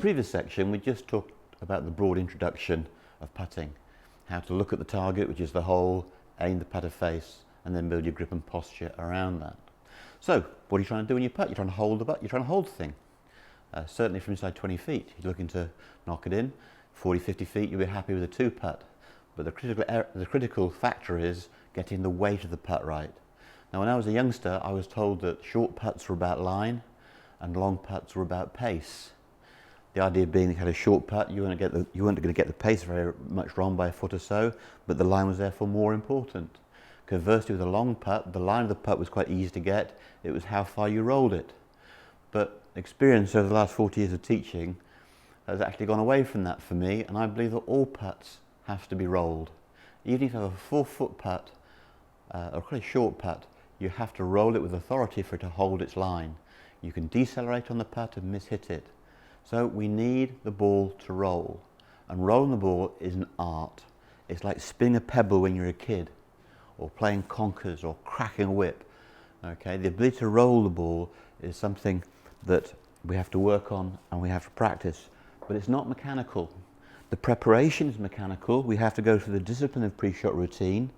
previous section, we just talked about the broad introduction of putting. How to look at the target, which is the hole, aim the putter face, and then build your grip and posture around that. So, what are you trying to do when you putt? You're trying to hold the putt, you're trying to hold the thing. Certainly from inside 20 feet, you're looking to knock it in. 40, 50 feet, you'll be happy with a 2-putt. But the critical factor is getting the weight of the putt right. Now, when I was a youngster, I was told that short putts were about line and long putts were about pace. The idea being that you had a short putt, you weren't going to get the pace very much wrong by a foot or so, but the line was therefore more important. Conversely, with a long putt, the line of the putt was quite easy to get. It was how far you rolled it. But experience over the last 40 years of teaching has actually gone away from that for me, and I believe that all putts have to be rolled. Even if you have a 4-foot putt, or quite a short putt, you have to roll it with authority for it to hold its line. You can decelerate on the putt and mishit it. So we need the ball to roll. And rolling the ball is an art. It's like spinning a pebble when you're a kid, or playing conkers, or cracking a whip. Okay, the ability to roll the ball is something that we have to work on and we have to practice. But it's not mechanical. The preparation is mechanical. We have to go through the discipline of pre-shot routine,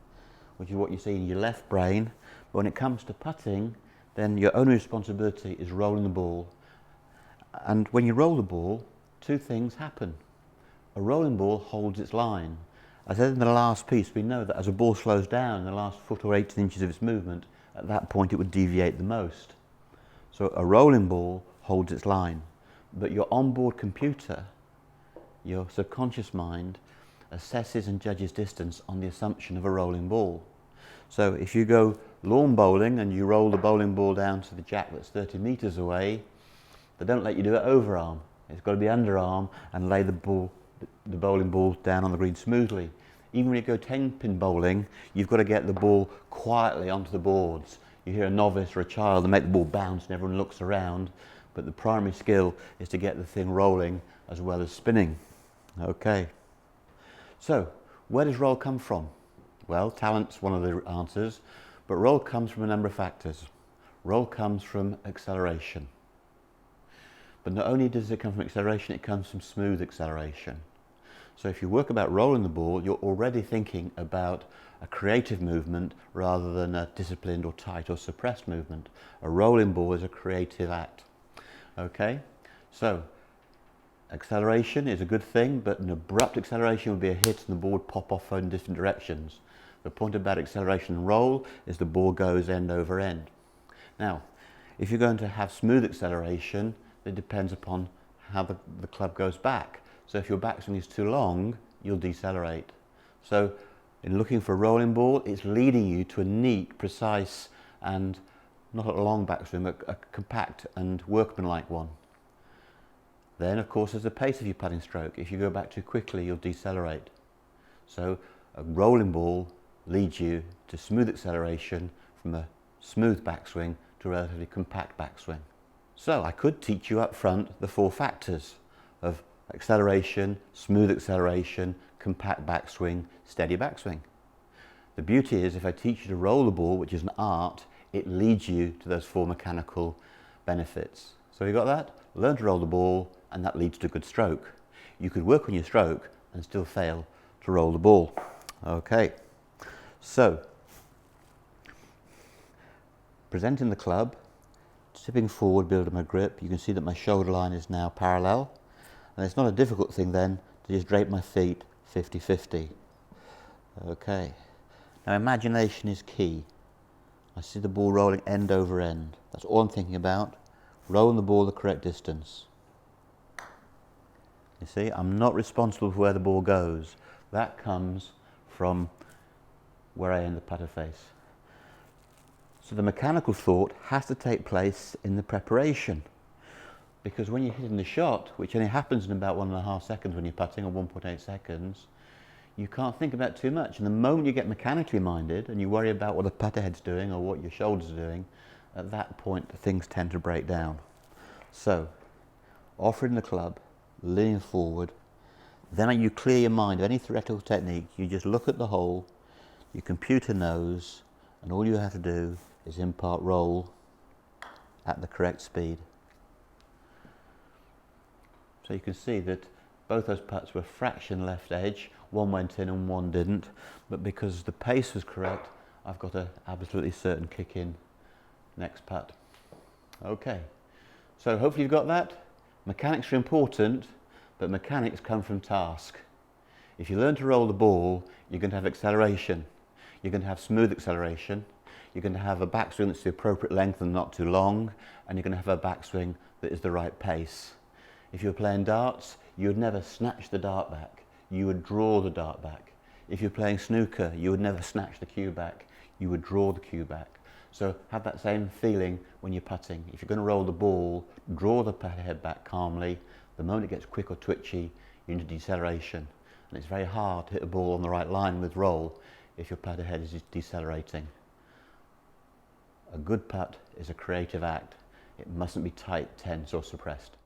which is what you see in your left brain. But when it comes to putting, then your only responsibility is rolling the ball. And when you roll the ball, 2 things happen. A rolling ball holds its line. As I said in the last piece, we know that as a ball slows down in the last foot or 18 inches of its movement, at that point it would deviate the most. So a rolling ball holds its line. But your onboard computer, your subconscious mind, assesses and judges distance on the assumption of a rolling ball. So if you go lawn bowling and you roll the bowling ball down to the jack that's 30 metres away, they don't let you do it overarm. It's got to be underarm and lay the bowling ball down on the green smoothly. Even when you go 10-pin bowling, you've got to get the ball quietly onto the boards. You hear a novice or a child and make the ball bounce and everyone looks around, but the primary skill is to get the thing rolling as well as spinning. Okay. So, where does roll come from? Well, talent's one of the answers, but roll comes from a number of factors. Roll comes from acceleration. But not only does it come from acceleration, it comes from smooth acceleration. So if you work about rolling the ball, you're already thinking about a creative movement rather than a disciplined or tight or suppressed movement. A rolling ball is a creative act. Okay? So, acceleration is a good thing, but an abrupt acceleration would be a hit and the ball would pop off in different directions. The point about acceleration and roll is the ball goes end over end. Now, if you're going to have smooth acceleration, it depends upon how the club goes back. So if your backswing is too long, you'll decelerate. So in looking for a rolling ball, it's leading you to a neat, precise, and not a long backswing, but a compact and workmanlike one. Then, of course, there's the pace of your putting stroke. If you go back too quickly, you'll decelerate. So a rolling ball leads you to smooth acceleration from a smooth backswing to a relatively compact backswing. So I could teach you up front the 4 factors of acceleration, smooth acceleration, compact backswing, steady backswing. The beauty is if I teach you to roll the ball, which is an art, it leads you to those 4 mechanical benefits. So you got that? Learn to roll the ball and that leads to a good stroke. You could work on your stroke and still fail to roll the ball. Okay, so presenting the club, tipping forward, building my grip, you can see that my shoulder line is now parallel. And it's not a difficult thing then to just drape my feet 50-50. Okay. Now imagination is key. I see the ball rolling end over end. That's all I'm thinking about. Rolling the ball the correct distance. You see, I'm not responsible for where the ball goes. That comes from where I end the putter face. So the mechanical thought has to take place in the preparation. Because when you're hitting the shot, which only happens in about 1.5 seconds when you're putting, or 1.8 seconds, you can't think about too much. And the moment you get mechanically minded and you worry about what the putter head's doing or what your shoulders are doing, at that point things tend to break down. So, offering the club, leaning forward, then you clear your mind of any theoretical technique. You just look at the hole, your computer knows, and all you have to do is impart roll at the correct speed. So you can see that both those putts were fraction left edge, one went in and one didn't, but because the pace was correct, I've got an absolutely certain kick in next putt. Okay, so hopefully you've got that. Mechanics are important, but mechanics come from task. If you learn to roll the ball, you're going to have acceleration. You're going to have smooth acceleration. You're going to have a backswing that's the appropriate length and not too long, and you're going to have a backswing that is the right pace. If you were playing darts, you would never snatch the dart back. You would draw the dart back. If you're playing snooker, you would never snatch the cue back. You would draw the cue back. So have that same feeling when you're putting. If you're going to roll the ball, draw the putter head back calmly. The moment it gets quick or twitchy, you're into deceleration. And it's very hard to hit a ball on the right line with roll if your putter head is decelerating. A good putt is a creative act. It mustn't be tight, tense or suppressed.